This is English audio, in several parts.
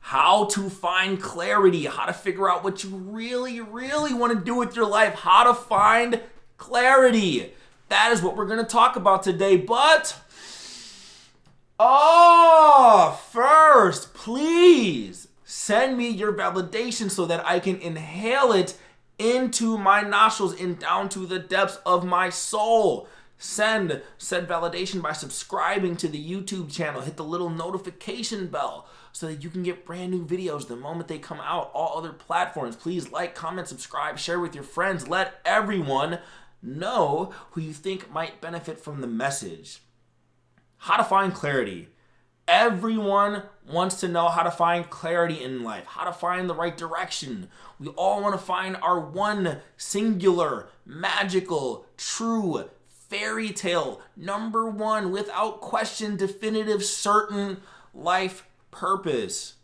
how to find clarity, how to figure out what you really, really want to do with your life, how to find clarity. That is what we're going to talk about today. But, first, please send me your validation so that I can inhale it into my nostrils and down to the depths of my soul. Send said validation by subscribing to the YouTube channel. Hit the little notification bell so that you can get brand new videos the moment they come out. All other platforms, please like, comment, subscribe, share with your friends. Let everyone know who you think might benefit from the message. How to find clarity. Everyone wants to know how to find clarity in life, how to find the right direction. We all want to find our one singular, magical, true, fairy tale, number one, without question, definitive, certain life purpose.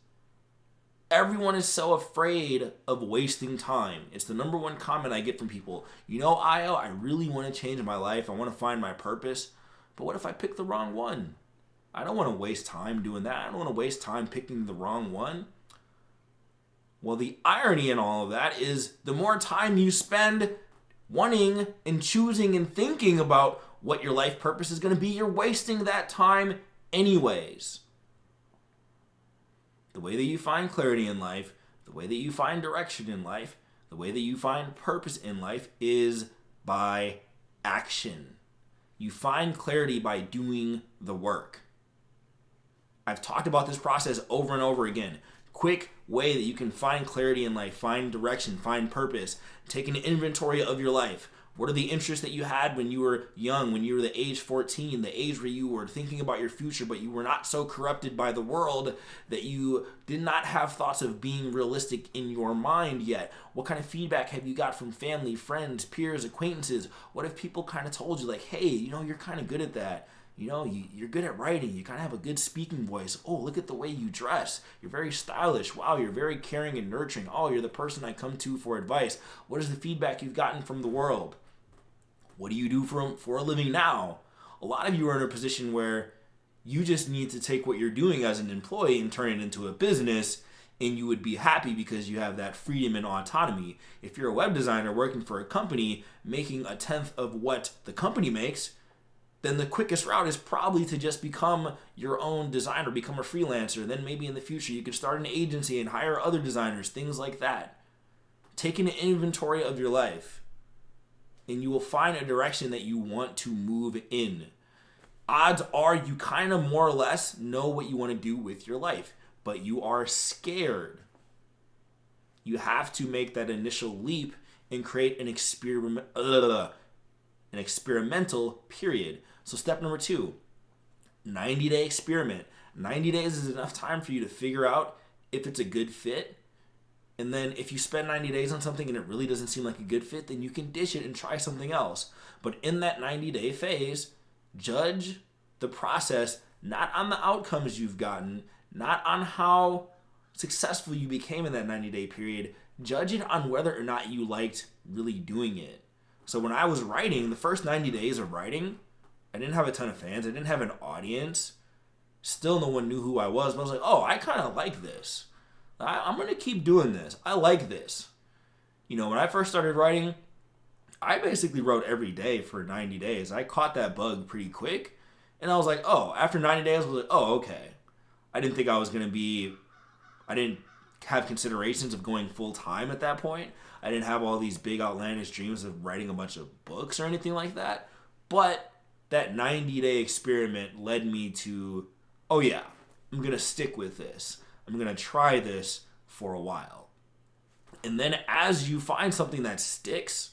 Everyone is so afraid of wasting time. It's the number one comment I get from people. You know, Ayo, I really want to change my life. I want to find my purpose. But what if I pick the wrong one? I don't want to waste time doing that. I don't want to waste time picking the wrong one. Well, the irony in all of that is the more time you spend wanting and choosing and thinking about what your life purpose is going to be, you're wasting that time anyways. The way that you find clarity in life, the way that you find direction in life, the way that you find purpose in life is by action. You find clarity by doing the work. I've talked about this process over and over again. Quick way that you can find clarity in life, find direction, find purpose. Take an inventory of your life. What are the interests that you had when you were young, when you were the age 14, the age where you were thinking about your future, but you were not so corrupted by the world that you did not have thoughts of being realistic in your mind yet? What kind of feedback have you got from family, friends, peers, acquaintances? What if people kind of told you like, hey, you're kind of good at that. You're good at writing. You kind of have a good speaking voice. Oh, look at the way you dress. You're very stylish. Wow, you're very caring and nurturing. Oh, you're the person I come to for advice. What is the feedback you've gotten from the world? What do you do for a living now? A lot of you are in a position where you just need to take what you're doing as an employee and turn it into a business, and you would be happy because you have that freedom and autonomy. If you're a web designer working for a company making a tenth of what the company makes, then the quickest route is probably to just become your own designer, become a freelancer. Then maybe in the future you could start an agency and hire other designers, things like that. Take an inventory of your life, and you will find a direction that you want to move in. Odds are you kind of more or less know what you want to do with your life, but you are scared. You have to make that initial leap and create an experimental period. So step number 2, 90-day experiment. 90 days is enough time for you to figure out if it's a good fit. And then if you spend 90 days on something and it really doesn't seem like a good fit, then you can ditch it and try something else. But in that 90-day phase, judge the process not on the outcomes you've gotten, not on how successful you became in that 90-day period. Judge it on whether or not you liked really doing it. So when I was writing, the first 90 days of writing, I didn't have a ton of fans. I didn't have an audience. Still no one knew who I was. But I was like, oh, I kind of like this. I'm going to keep doing this. I like this. When I first started writing, I basically wrote every day for 90 days. I caught that bug pretty quick. And I was like, after 90 days, I was like, okay. I didn't think I was going to I didn't have considerations of going full time at that point. I didn't have all these big outlandish dreams of writing a bunch of books or anything like that. But that 90-day experiment led me to, I'm going to stick with this. I'm going to try this for a while. And then as you find something that sticks,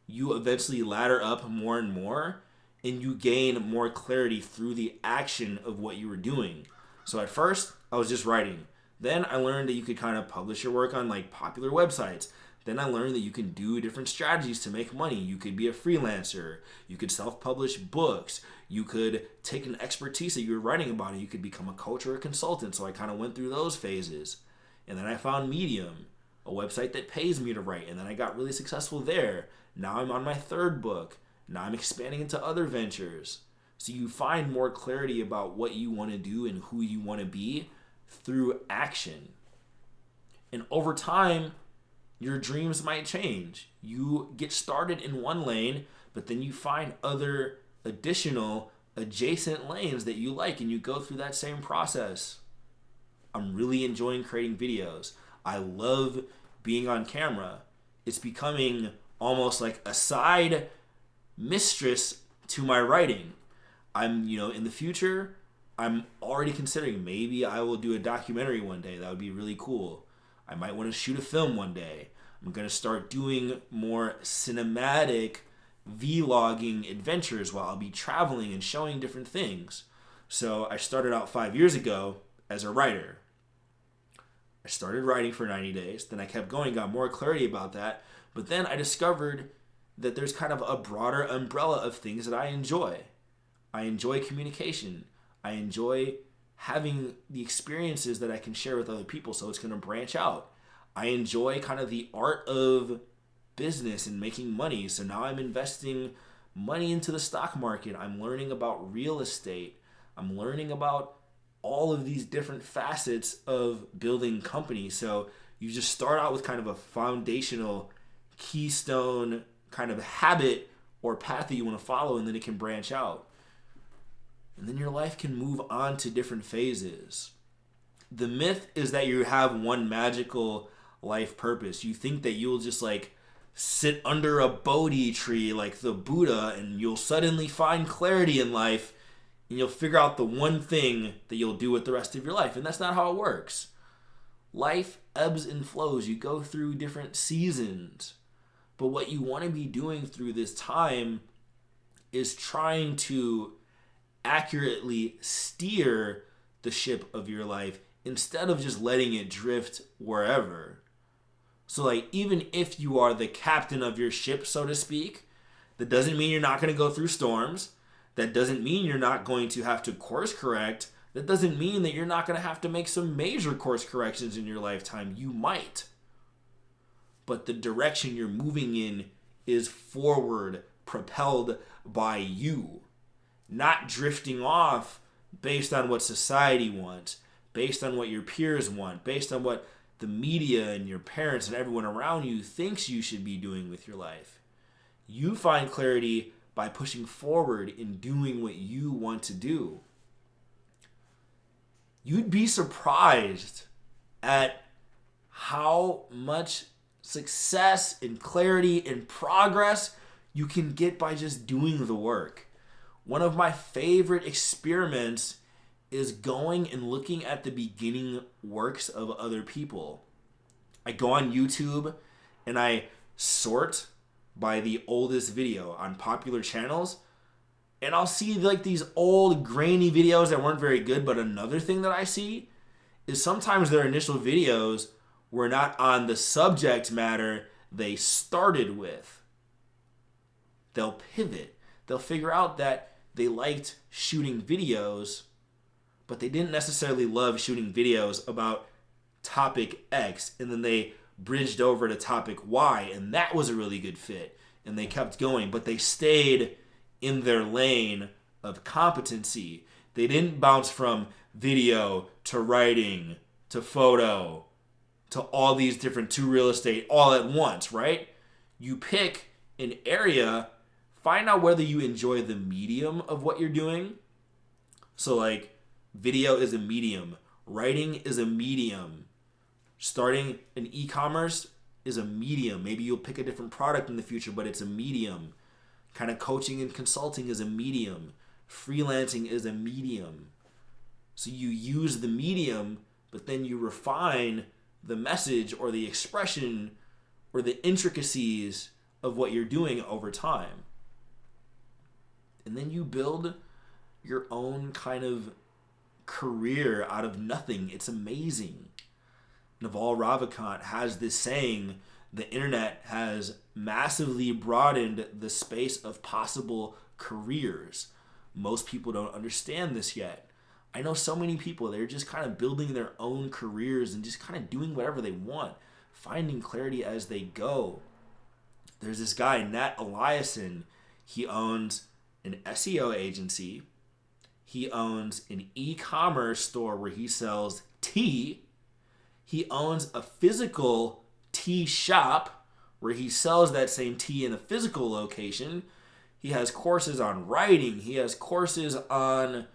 you eventually ladder up more and more, and you gain more clarity through the action of what you were doing. So at first, I was just writing. Then I learned that you could kind of publish your work on like popular websites. Then I learned that you can do different strategies to make money. You could be a freelancer. You could self-publish books. You could take an expertise that you're writing about and you could become a coach or a consultant. So I kind of went through those phases. And then I found Medium, a website that pays me to write. And then I got really successful there. Now I'm on my 3rd book. Now I'm expanding into other ventures. So you find more clarity about what you want to do and who you want to be through action. And over time, your dreams might change. You get started in one lane, but then you find other additional adjacent lanes that you like, and you go through that same process. I'm really enjoying creating videos. I love being on camera. It's becoming almost like a side mistress to my writing. I'm, in the future, I'm already considering maybe I will do a documentary one day. That would be really cool. I might want to shoot a film one day. I'm going to start doing more cinematic vlogging adventures while I'll be traveling and showing different things. So I started out 5 years ago as a writer. I started writing for 90 days. Then I kept going, got more clarity about that. But then I discovered that there's kind of a broader umbrella of things that I enjoy. I enjoy communication. I enjoy having the experiences that I can share with other people, so it's going to branch out. I enjoy kind of the art of business and making money, so now I'm investing money into the stock market. I'm learning about real estate. I'm learning about all of these different facets of building companies. So you just start out with kind of a foundational keystone kind of habit or path that you want to follow, and then it can branch out. And then your life can move on to different phases. The myth is that you have one magical life purpose. You think that you'll just sit under a Bodhi tree like the Buddha and you'll suddenly find clarity in life and you'll figure out the one thing that you'll do with the rest of your life. And that's not how it works. Life ebbs and flows. You go through different seasons. But what you want to be doing through this time is trying to accurately steer the ship of your life instead of just letting it drift wherever. So even if you are the captain of your ship, so to speak, that doesn't mean you're not going to go through storms. That doesn't mean you're not going to have to course correct. That doesn't mean that you're not going to have to make some major course corrections in your lifetime. You might. But the direction you're moving in is forward, propelled by you. Not drifting off based on what society wants, based on what your peers want, based on what the media and your parents and everyone around you thinks you should be doing with your life. You find clarity by pushing forward and doing what you want to do. You'd be surprised at how much success and clarity and progress you can get by just doing the work. One of my favorite experiments is going and looking at the beginning works of other people. I go on YouTube and I sort by the oldest video on popular channels, and I'll see these old grainy videos that weren't very good. But another thing that I see is sometimes their initial videos were not on the subject matter they started with. They'll pivot. They'll figure out that they liked shooting videos, but they didn't necessarily love shooting videos about topic X, and then they bridged over to topic Y, and that was a really good fit, and they kept going, but they stayed in their lane of competency. They didn't bounce from video to writing to photo to all these different to real estate all at once, right? You pick an area, find out whether you enjoy the medium of what you're doing. So video is a medium, writing is a medium, starting an e-commerce is a medium. Maybe you'll pick a different product in the future, but it's a medium. Kind of coaching and consulting is a medium. Freelancing is a medium. So you use the medium, but then you refine the message or the expression or the intricacies of what you're doing over time. And then you build your own kind of career out of nothing. It's amazing. Naval Ravikant has this saying, the internet has massively broadened the space of possible careers. Most people don't understand this yet. I know so many people, they're just kind of building their own careers and just kind of doing whatever they want, finding clarity as they go. There's this guy, Nat Eliason. He owns an SEO agency. He owns an e-commerce store where he sells tea. He owns a physical tea shop where he sells that same tea in a physical location. He has courses on writing. He has courses on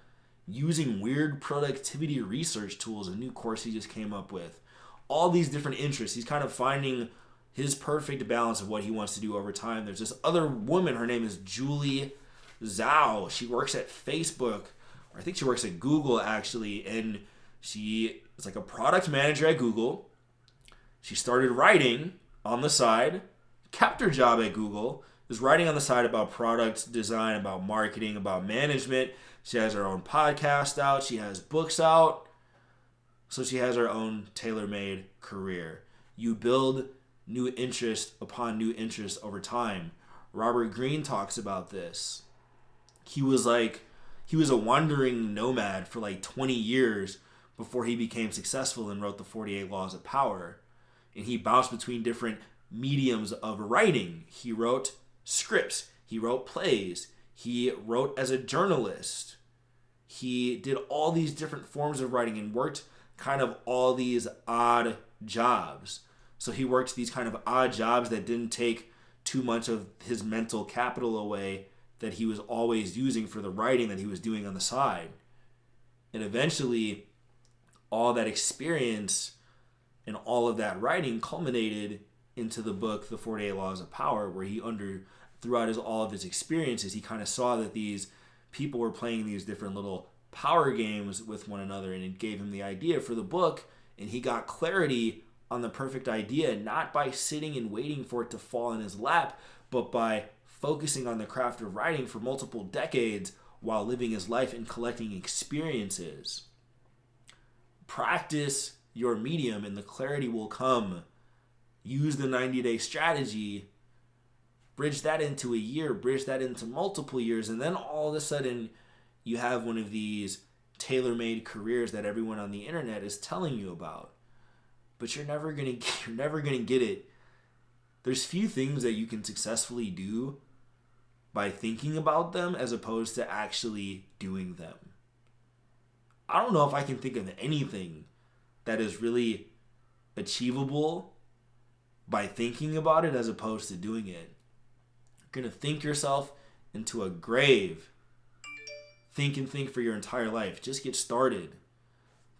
using weird productivity research tools, a new course he just came up with. All these different interests. He's kind of finding his perfect balance of what he wants to do over time. There's this other woman, her name is Zhou. She works at Facebook, or I think she works at Google actually, and she is like a product manager at Google. She started writing on the side, kept her job at Google, is writing on the side about product design, about marketing, about management. She has her own podcast out. She has books out. So she has her own tailor-made career. You build new interest upon new interest over time. Robert Greene talks about this. He was a wandering nomad for like 20 years before he became successful and wrote the 48 Laws of Power. And he bounced between different mediums of writing. He wrote scripts. He wrote plays. He wrote as a journalist. He did all these different forms of writing and worked kind of all these odd jobs. So he worked these kind of odd jobs that didn't take too much of his mental capital away that he was always using for the writing that he was doing on the side. And eventually, all that experience and all of that writing culminated into the book, The 48 Laws of Power, where throughout all of his experiences, he kind of saw that these people were playing these different little power games with one another, and it gave him the idea for the book, and he got clarity on the perfect idea, not by sitting and waiting for it to fall in his lap, but by focusing on the craft of writing for multiple decades while living his life and collecting experiences. Practice your medium and the clarity will come. Use the 90-day strategy. Bridge that into a year. Bridge that into multiple years. And then all of a sudden, you have one of these tailor-made careers that everyone on the internet is telling you about. But you're never gonna get it. There's few things that you can successfully do by thinking about them as opposed to actually doing them. I don't know if I can think of anything that is really achievable by thinking about it as opposed to doing it. You're going to think yourself into a grave. Think and think for your entire life. Just get started.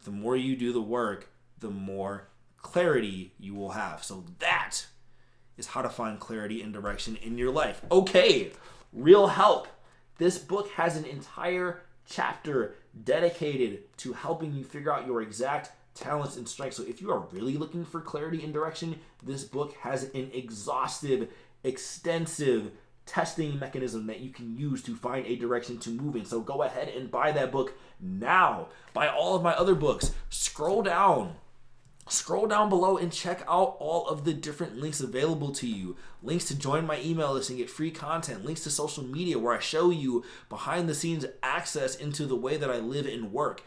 The more you do the work, the more clarity you will have. So that is how to find clarity and direction in your life. Okay, real help. This book has an entire chapter dedicated to helping you figure out your exact talents and strengths. So if you are really looking for clarity and direction, this book has an exhaustive, extensive testing mechanism that you can use to find a direction to move in. So go ahead and buy that book now. Buy all of my other books. Scroll down below and check out all of the different links available to you. Links to join my email list and get free content. Links to social media where I show you behind the scenes access into the way that I live and work.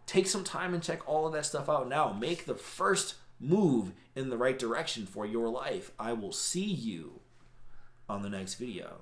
Take some time and check all of that stuff out now. Make the first move in the right direction for your life. I will see you on the next video.